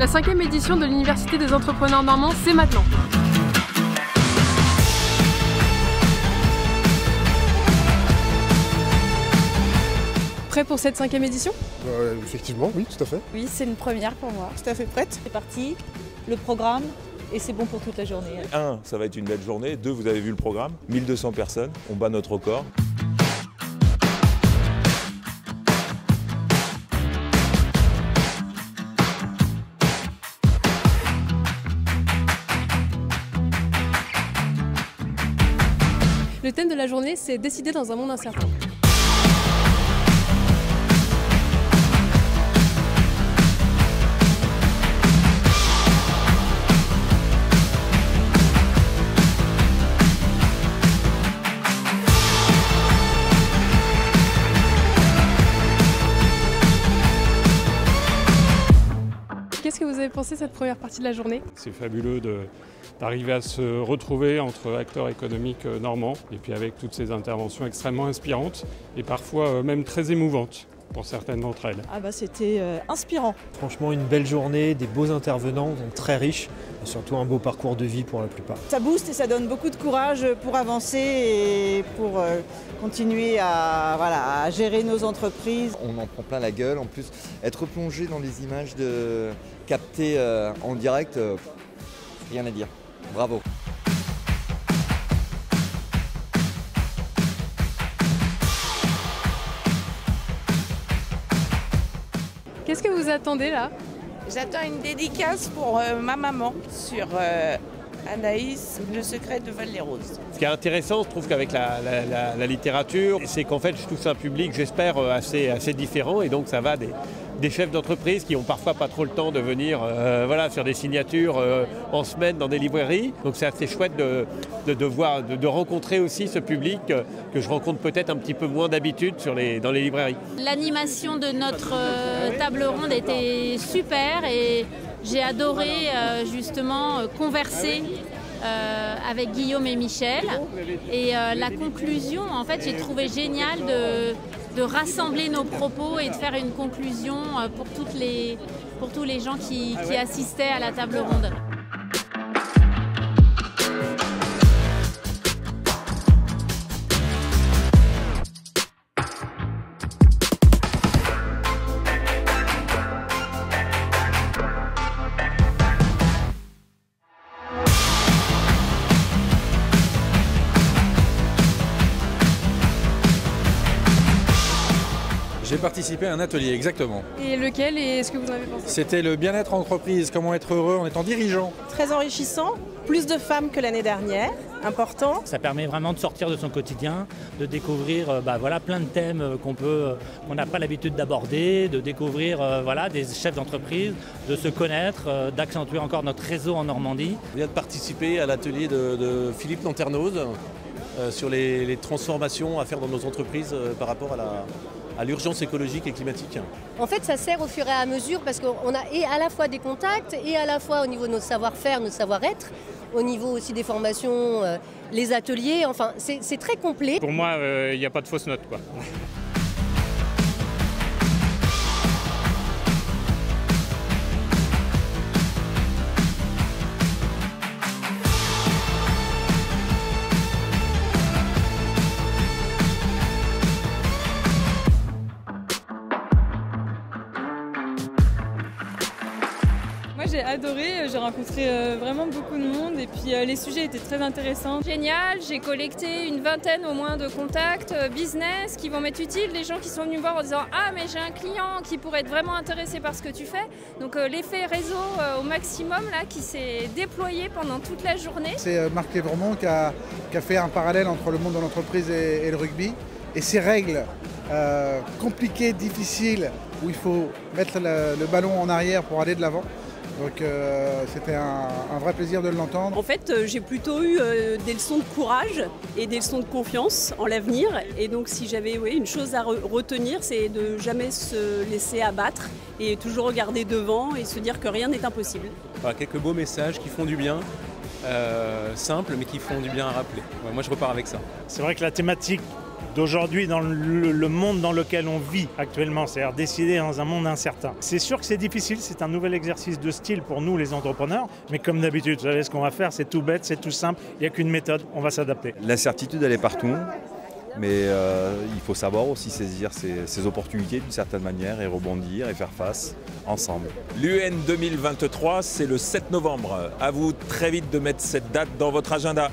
La 5e édition de l'Université des entrepreneurs normands, c'est maintenant. Prêt pour cette 5e édition? Effectivement, oui, tout à fait. Oui, c'est une première pour moi. Tout à fait prête. C'est parti, le programme, et c'est bon pour toute la journée. 1, ça va être une belle journée. 2, vous avez vu le programme. 1200 personnes, on bat notre record. Le thème de la journée, c'est décider dans un monde incertain. Qu'est-ce que vous avez pensé de cette première partie de la journée? C'est fabuleux d'arriver à se retrouver entre acteurs économiques normands et puis avec toutes ces interventions extrêmement inspirantes et parfois même très émouvantes pour certaines d'entre elles. Ah bah c'était inspirant. Franchement une belle journée, des beaux intervenants, donc très riches et surtout un beau parcours de vie pour la plupart. Ça booste et ça donne beaucoup de courage pour avancer et pour continuer à gérer nos entreprises. On en prend plein la gueule, en plus être plongé dans les images captées en direct, rien à dire. Bravo. Qu'est-ce que vous attendez là? J'attends une dédicace pour ma maman sur Anaïs, le secret de Val-les-Roses. Ce qui est intéressant, je trouve qu'avec la littérature, c'est qu'en fait je touche un public, j'espère, assez différent, et donc ça va des chefs d'entreprise qui ont parfois pas trop le temps de venir faire des signatures en semaine dans des librairies. Donc c'est assez chouette de rencontrer aussi ce public que je rencontre peut-être un petit peu moins d'habitude dans les librairies. L'animation de notre table ronde était super et j'ai adoré justement converser avec Guillaume et Michel. Et la conclusion, en fait, j'ai trouvé génial de rassembler nos propos et de faire une conclusion pour tous les gens qui assistaient à la table ronde. J'ai participé à un atelier, exactement. Et lequel, et est-ce que vous en avez pensé? C'était le bien-être entreprise, comment être heureux en étant dirigeant. Très enrichissant, plus de femmes que l'année dernière, important. Ça permet vraiment de sortir de son quotidien, de découvrir plein de thèmes qu'on n'a pas l'habitude d'aborder, de découvrir des chefs d'entreprise, de se connaître, d'accentuer encore notre réseau en Normandie. Je viens de participer à l'atelier de Philippe Lanternoz sur les transformations à faire dans nos entreprises par rapport à l'urgence écologique et climatique. En fait, ça sert au fur et à mesure parce qu'on a et à la fois des contacts et à la fois au niveau de notre savoir-faire, notre savoir-être, au niveau aussi des formations, les ateliers, enfin c'est très complet. Pour moi, il n'y a pas de fausse note, quoi. Moi j'ai adoré, j'ai rencontré vraiment beaucoup de monde et puis les sujets étaient très intéressants. Génial, j'ai collecté une vingtaine au moins de contacts business qui vont m'être utiles, des gens qui sont venus me voir en disant « Ah mais j'ai un client qui pourrait être vraiment intéressé par ce que tu fais ». Donc l'effet réseau au maximum là, qui s'est déployé pendant toute la journée. C'est Marc Lévremont qui a fait un parallèle entre le monde de l'entreprise et le rugby. Et ces règles compliquées, difficiles, où il faut mettre le ballon en arrière pour aller de l'avant. Donc c'était un vrai plaisir de l'entendre. En fait, j'ai plutôt eu des leçons de courage et des leçons de confiance en l'avenir. Et donc si j'avais une chose à retenir, c'est de jamais se laisser abattre et toujours regarder devant et se dire que rien n'est impossible. Voilà, quelques beaux messages qui font du bien, simples mais qui font du bien à rappeler. Ouais, moi je repars avec ça. C'est vrai que la thématique d'aujourd'hui dans le monde dans lequel on vit actuellement, c'est-à-dire décider dans un monde incertain. C'est sûr que c'est difficile, c'est un nouvel exercice de style pour nous les entrepreneurs, mais comme d'habitude, vous savez ce qu'on va faire, c'est tout bête, c'est tout simple, il n'y a qu'une méthode, on va s'adapter. L'incertitude, elle est partout, mais il faut savoir aussi saisir ces opportunités d'une certaine manière et rebondir et faire face ensemble. L'UN 2023, c'est le 7 novembre. À vous très vite de mettre cette date dans votre agenda.